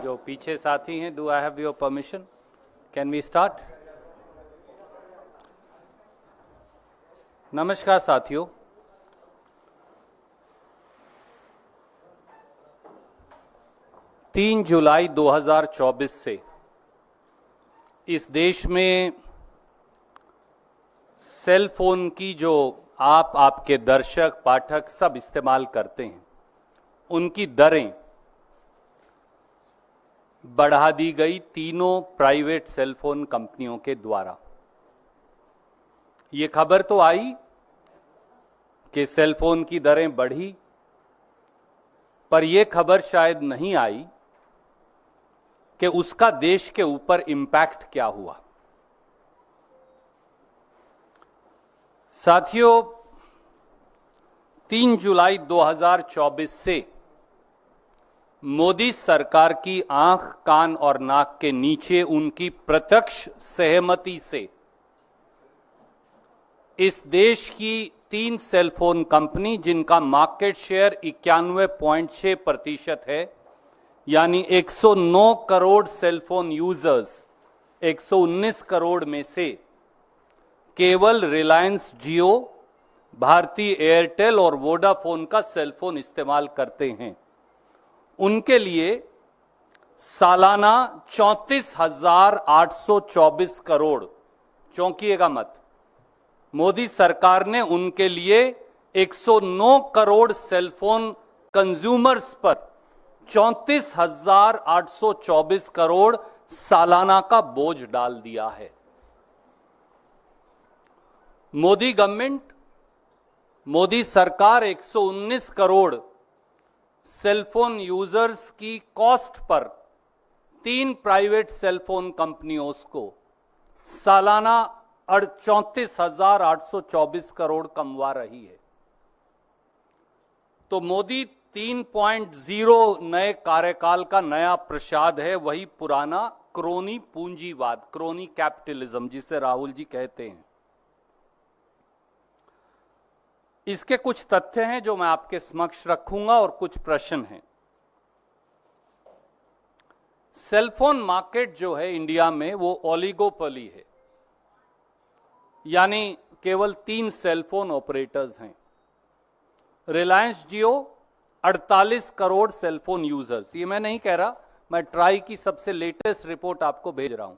जो पीछे साथी हैं, do I have your permission? Can we start? नमस्कार साथियों, तीन जुलाई 2024 से इस देश में सेल फोन की जो आपके दर्शक पाठक सब इस्तेमाल करते हैं, उनकी दरें बढ़ा दी गई तीनों प्राइवेट सेल फोन कंपनियों के द्वारा। ये खबर तो आई कि सेल फोन की दरें बढ़ी, पर यह खबर शायद नहीं आई कि उसका देश के ऊपर इंपैक्ट क्या हुआ। साथियों, 3 जुलाई 2024 से मोदी सरकार की आंख, कान और नाक के नीचे उनकी प्रत्यक्ष सहमति से इस देश की 3 सेल फोन कंपनी, जिनका मार्केट शेयर 91.6% है, यानी 109 crore cell phone users, 119 crore में से केवल रिलायंस जियो, भारती एयरटेल और वोडाफोन का सेल फोन इस्तेमाल करते हैं, उनके लिए सालाना 34,824 करोड़, चौंकिएगा मत, मोदी सरकार ने उनके लिए 109 करोड़ सेलफोन कंज्यूमर्स पर 34,824 करोड़ सालाना का बोझ डाल दिया है। मोदी गवर्नमेंट, मोदी सरकार 119 करोड़ सेलफोन यूजर्स की कॉस्ट पर 3 प्राइवेट सेलफोन कंपनियों को सालाना 34,824 करोड़ कमवा रही है। तो मोदी 3.0 नए कार्यकाल का नया प्रसाद है, वही पुराना क्रोनी पूंजीवाद, क्रोनी कैपिटलिज्म, जिसे राहुल जी कहते हैं। इसके कुछ तथ्य हैं जो मैं आपके समक्ष रखूंगा और कुछ प्रश्न हैं। सेलफोन मार्केट जो है इंडिया में, वो ओलिगोपोली है, यानी केवल 3 सेलफोन ऑपरेटर्स हैं। रिलायंस जियो 48 करोड़ सेलफोन यूजर्स, ये मैं नहीं कह रहा, मैं ट्राई की सबसे लेटेस्ट रिपोर्ट आपको भेज रहा हूं,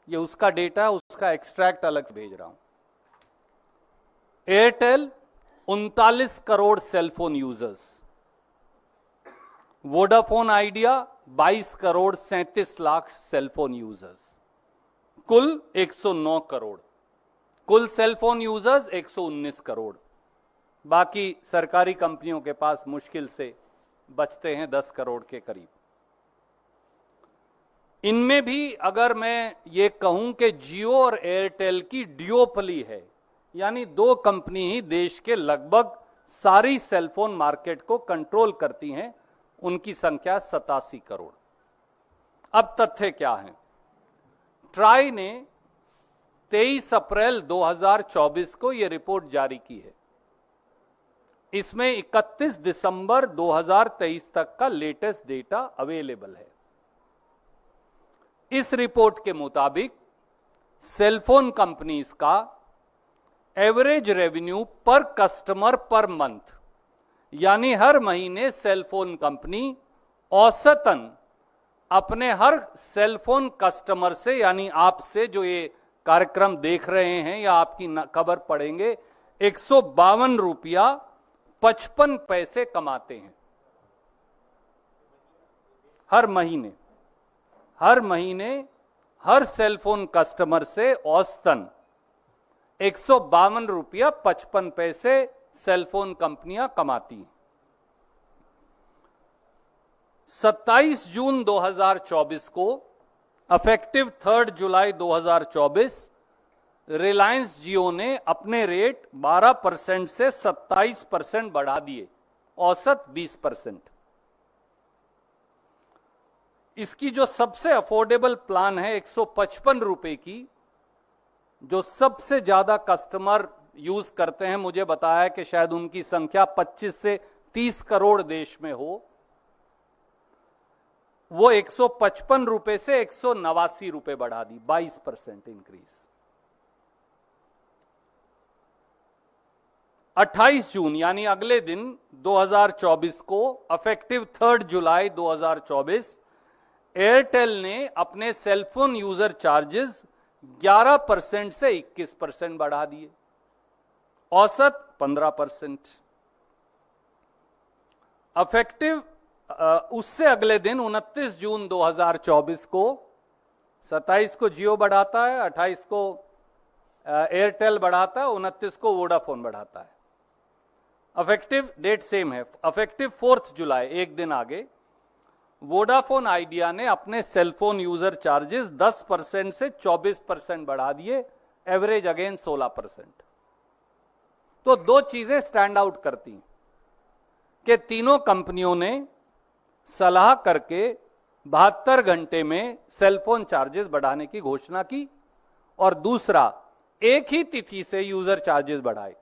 ये उसका डेटा है, उसका एक्सट्रैक्ट अलग से भेज रहा हूं। Airtel 39 crore cellphone users, Vodafone idea 22 crore 37 lakh cellphone users, कुल 109 करोड़, कुल सेलफोन यूजर्स 119 करोड़। बाकी सरकारी कंपनियों के पास मुश्किल से बचते हैं 10 करोड़ के करीब। इनमें भी अगर मैं ये कहूं कि जियो और एयरटेल की ड्यूओपली है, यानी 2 कंपनी ही देश के लगभग सारी सेलफोन मार्केट को कंट्रोल करती हैं, उनकी संख्या 87 करोड़। अब तथ्य क्या है? ट्राई ने 23 अप्रैल 2024 को यह रिपोर्ट जारी की है। इसमें 31 दिसंबर 2023 तक का लेटेस्ट डेटा अवेलेबल है। इस रिपोर्ट के मुताबिक सेलफोन कंपनीज का एवरेज रेवेन्यू पर कस्टमर पर मंथ, यानी हर महीने सेलफोन कंपनी औसतन अपने हर सेलफोन कस्टमर से, यानी आपसे जो ये कार्यक्रम देख रहे हैं या आपकी खबर पढ़ेंगे, 152 रुपया 55 पैसे कमाते हैं हर महीने। हर महीने हर सेलफोन कस्टमर से औसतन 152 रुपया 55 पैसे सेलफोन कंपनियां कमाती हैं। 27 जून 2024 को अफेक्टिव 3 जुलाई 2024 रिलायंस जियो ने अपने रेट 12% से 27% बढ़ा दिए, औसत 20%। इसकी जो सबसे अफोर्डेबल प्लान है 155 रुपए की, जो सबसे ज्यादा कस्टमर यूज करते हैं, मुझे बताया कि शायद उनकी संख्या 25 से 30 करोड़ देश में हो, वो 155 रुपए से 189 रुपए बढ़ा दी, 22% इंक्रीज। 28 जून यानी अगले दिन 2024 को अफेक्टिव 3 जुलाई 2024 एयरटेल ने अपने सेलफोन यूजर चार्जेस 11% से 21% बढ़ा दिए, औसत 15%। अफेक्टिव उससे अगले दिन 29 जून 2024 को, 27 को जियो बढ़ाता है, 28 को एयरटेल बढ़ाता है, 29 को वोडाफोन बढ़ाता है। अफेक्टिव डेट सेम है, अफेक्टिव 4 जुलाई, एक दिन आगे, वोडाफोन आइडिया ने अपने सेलफोन यूजर चार्जेस 10% से 24% बढ़ा दिए, एवरेज अगेन 16%। तो दो चीजें स्टैंड आउट करती कि तीनों कंपनियों ने सलाह करके 72 घंटे में सेलफोन चार्जेस बढ़ाने की घोषणा की, और दूसरा एक ही तिथि से यूजर चार्जेस बढ़ाए,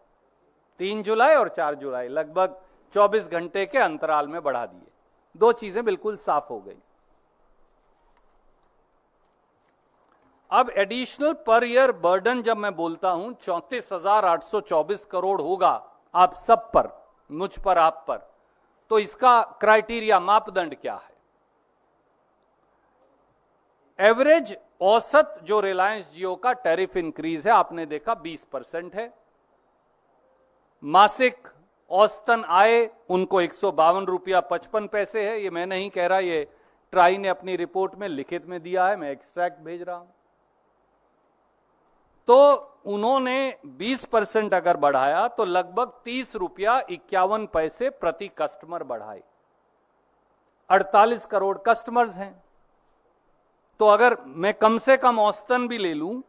3 जुलाई और 4 जुलाई, लगभग 24 घंटे के अंतराल में बढ़ा दिए। दो चीजें बिल्कुल साफ हो गई। अब एडिशनल पर ईयर बर्डन जब मैं बोलता हूं 34,824 करोड़ होगा आप सब पर, मुझ पर, आप पर, तो इसका क्राइटेरिया, मापदंड क्या है? एवरेज औसत जो रिलायंस जियो का टैरिफ इंक्रीज है आपने देखा 20% है। मासिक औसतन आय उनको 152 रुपया 55 पैसे है। ये मैं नहीं कह रहा, ये ट्राई ने अपनी रिपोर्ट में लिखित में दिया है, मैं एक्सट्रैक्ट भेज रहा हूं। तो उन्होंने 20% अगर बढ़ाया तो लगभग 30 रुपया 51 पैसे प्रति कस्टमर बढ़ाए। 48 करोड़ कस्टमर्स हैं, तो अगर मैं कम से कम औसतन भी ले लूं,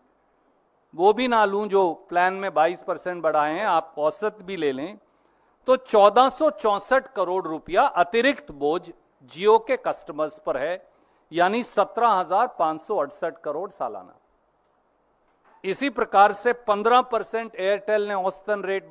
वो भी ना लूं जो प्लान में 22% बढ़ाए हैं, आप औसत भी ले लें, तो 1464 करोड़ रुपया अतिरिक्त बोझ जियो के कस्टमर्स पर है, यानी 17,568 करोड़ सालाना। इसी प्रकार से 15% एयरटेल ने औसतन रेट